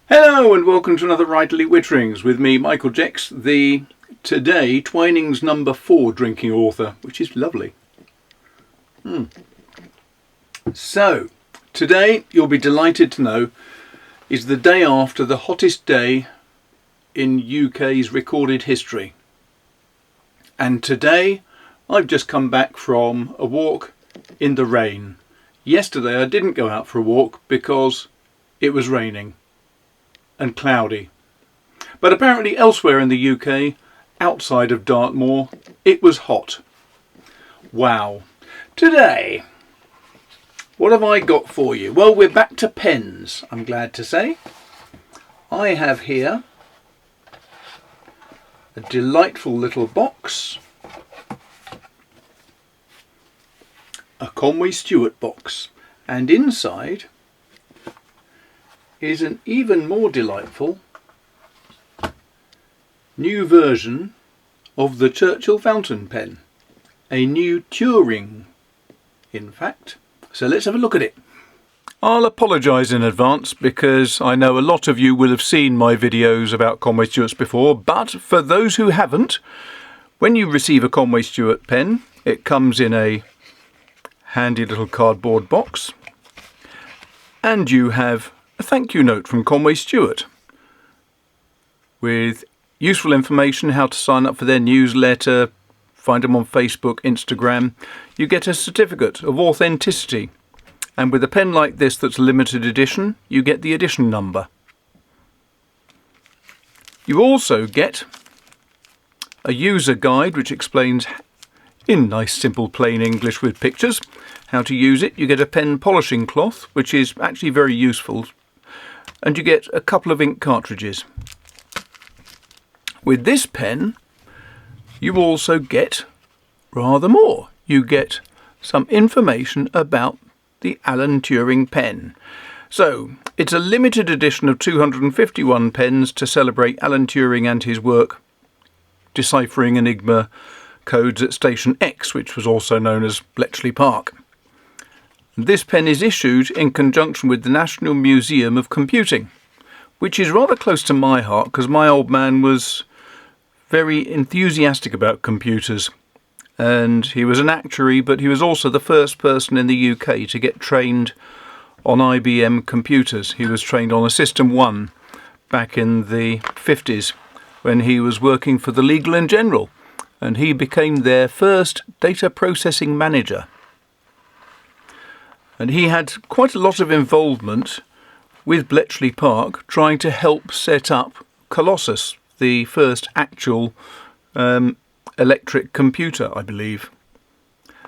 Hello and welcome to another Writerly Witterings with me, Michael Jex, the today Twining's number 4 drinking author, which is lovely. So, today you'll be delighted to know is the day after the hottest day in UK's recorded history. And today I've just come back from a walk in the rain. Yesterday I didn't go out for a walk because it was raining and cloudy, but apparently elsewhere in the UK, outside of Dartmoor, it was hot. Wow. Today, what have I got for you? Well, we're back to pens, I'm glad to say. I have here a delightful little box, a Conway Stewart box, and inside is an even more delightful new version of the Churchill fountain pen, a new Turing, in fact. So let's have a look at it. I'll apologise in advance because I know a lot of you will have seen my videos about Conway Stewart's before, but for those who haven't, when you receive a Conway Stewart pen, it comes in a handy little cardboard box, and you have a thank you note from Conway Stewart with useful information, how to sign up for their newsletter, find them on Facebook, Instagram. You get a certificate of authenticity, and with a pen like this that's a limited edition, you get the edition number. You also get a user guide which explains in nice simple plain English with pictures how to use it. You get a pen polishing cloth, which is actually very useful, and you get a couple of ink cartridges. With this pen you also get rather more. You get some information about the Alan Turing pen. So it's a limited edition of 251 pens to celebrate Alan Turing and his work deciphering Enigma codes at Station X, which was also known as Bletchley Park. This pen is issued in conjunction with the National Museum of Computing, which is rather close to my heart because my old man was very enthusiastic about computers, and he was an actuary, but he was also the first person in the UK to get trained on IBM computers. He was trained on a System 1 back in the 50s when he was working for the Legal & General, and he became their first data processing manager. And he had quite a lot of involvement with Bletchley Park trying to help set up Colossus, the first actual electric computer, I believe.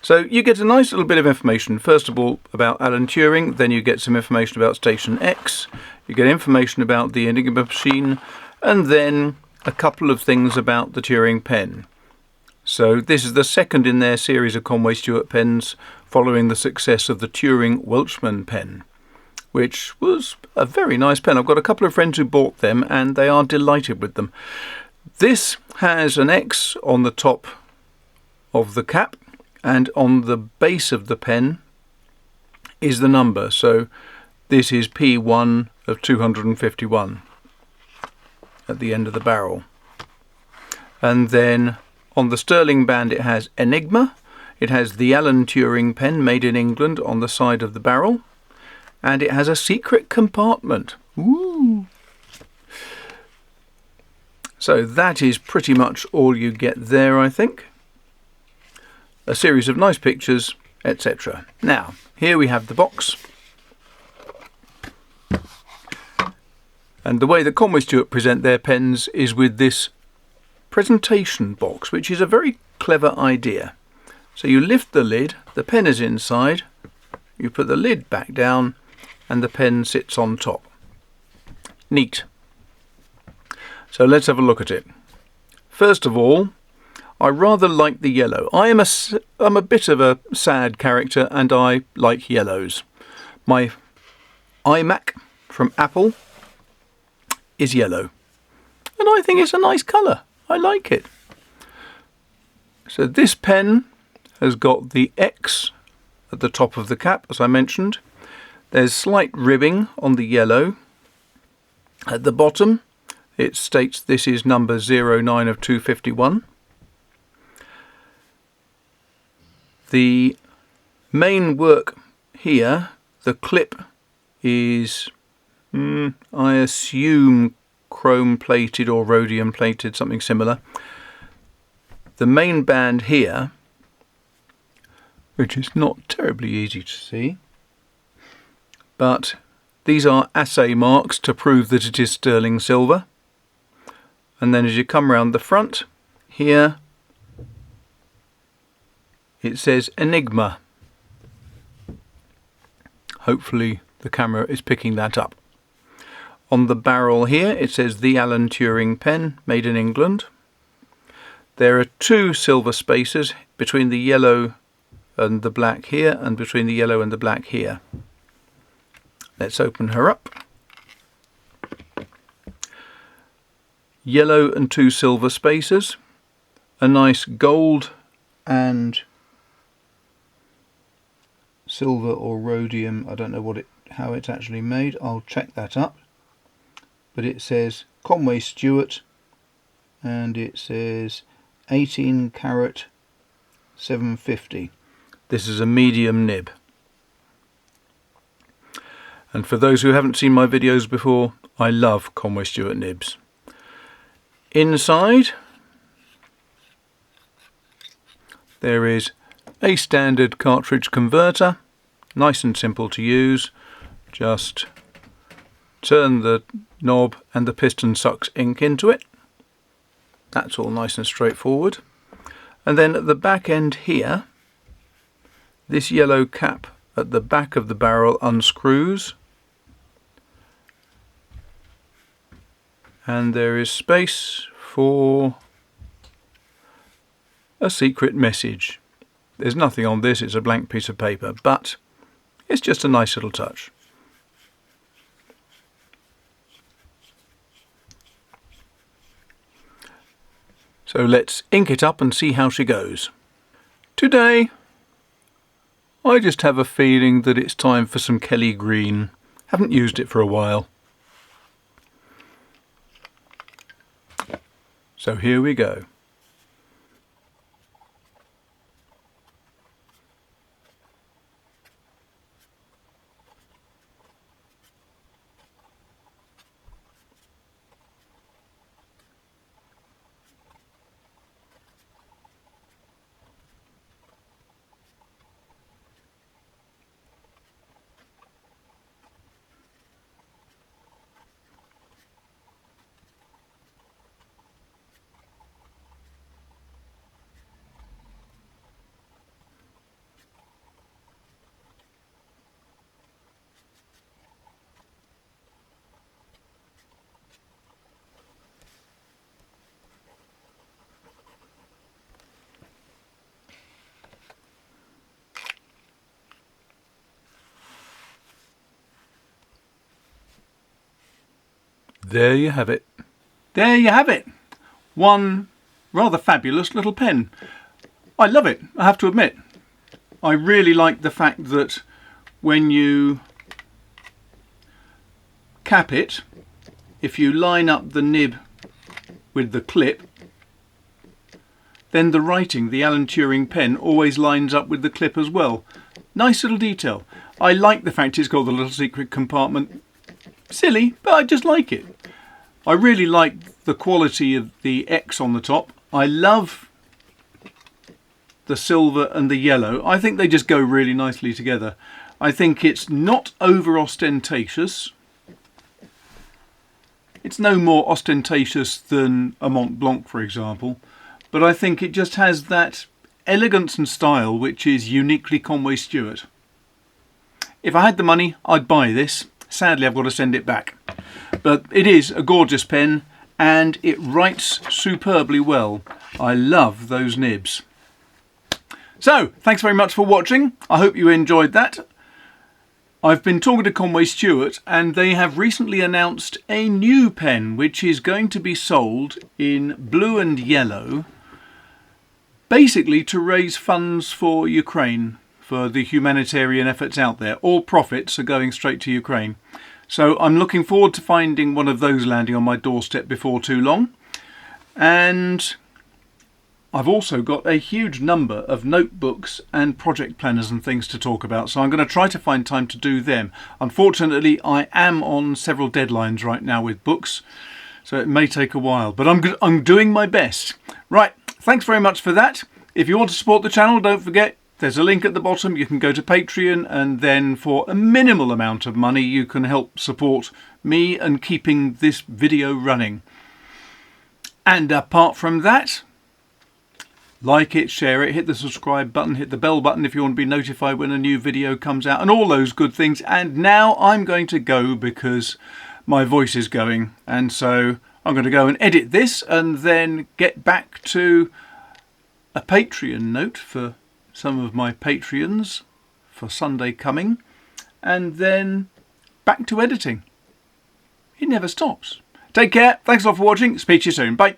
So you get a nice little bit of information, first of all about Alan Turing, then you get some information about Station X, you get information about the Enigma machine, and then a couple of things about the Turing pen. So this is the second in their series of Conway Stewart pens, following the success of the Turing Welshman pen, which was a very nice pen. I've got a couple of friends who bought them and they are delighted with them. This has an X on the top of the cap, and on the base of the pen is the number. So this is P1 of 251 at the end of the barrel. And then on the sterling band it has Enigma. It has the Alan Turing pen made in England on the side of the barrel, and it has a secret compartment. Ooh. So that is pretty much all you get there, I think. A series of nice pictures, etc. Now, here we have the box. And the way that Conway Stewart present their pens is with this presentation box, which is a very clever idea. So you lift the lid, the pen is inside, you put the lid back down, and the pen sits on top. Neat. So let's have a look at it. First of all, I rather like the yellow. I'm a bit of a sad character and I like yellows. My iMac from Apple is yellow, and I think it's a nice colour. I like it. So this pen has got the X at the top of the cap, as I mentioned. There's slight ribbing on the yellow, At the bottom it states this is number 09 of 251. The main work here, the clip is, I assume, chrome plated or rhodium plated, something similar. The main band here, which is not terribly easy to see, but these are assay marks to prove that it is sterling silver. And then as you come round the front here, it says Enigma. Hopefully the camera is picking that up. On the barrel here it says the Alan Turing Pen, made in England. There are two silver spaces between the yellow and the black here, and between the yellow and the black here. Let's open her up. Yellow and two silver spaces, a nice gold and silver or rhodium, I don't know how it's actually made, I'll check that up. But it says Conway Stewart and it says 18 carat 750. This is a medium nib. And for those who haven't seen my videos before, I love Conway Stewart nibs. Inside there is a standard cartridge converter, nice and simple to use. Just turn the knob and the piston sucks ink into it. That's all nice and straightforward. And then at the back end here, this yellow cap at the back of the barrel unscrews, and there is space for a secret message. There's nothing on this, it's a blank piece of paper, but it's just a nice little touch. So let's ink it up and see how she goes. Today I just have a feeling that it's time for some Kelly Green. Haven't used it for a while. So here we go. There you have it. There you have it. One rather fabulous little pen. I love it, I have to admit. I really like the fact that when you cap it, if you line up the nib with the clip, then the writing, the Alan Turing Pen, always lines up with the clip as well. Nice little detail. I like the fact it's got the little secret compartment. Silly, but I just like it. I really like the quality of the X on the top. I love the silver and the yellow. I think they just go really nicely together. I think it's not over ostentatious. It's no more ostentatious than a Mont Blanc, for example, but I think it just has that elegance and style which is uniquely Conway Stewart. If I had the money, I'd buy this. Sadly, I've got to send it back. But it is a gorgeous pen and it writes superbly well. I love those nibs. So, thanks very much for watching. I hope you enjoyed that. I've been talking to Conway Stewart and they have recently announced a new pen which is going to be sold in blue and yellow, basically to raise funds for Ukraine, for the humanitarian efforts out there. All profits are going straight to Ukraine. So I'm looking forward to finding one of those landing on my doorstep before too long. And I've also got a huge number of notebooks and project planners and things to talk about, so I'm going to try to find time to do them. Unfortunately, I am on several deadlines right now with books, so it may take a while, but I'm doing my best. Right, thanks very much for that. If you want to support the channel, don't forget, there's a link at the bottom. You can go to Patreon, and then for a minimal amount of money, you can help support me and keeping this video running. And apart from that, like it, share it, hit the subscribe button, hit the bell button if you want to be notified when a new video comes out, and all those good things. And now I'm going to go because my voice is going, and so I'm going to go and edit this and then get back to a Patreon note for some of my Patreons for Sunday coming, and then back to editing. It never stops. Take care. Thanks a lot for watching. Speak to you soon. Bye.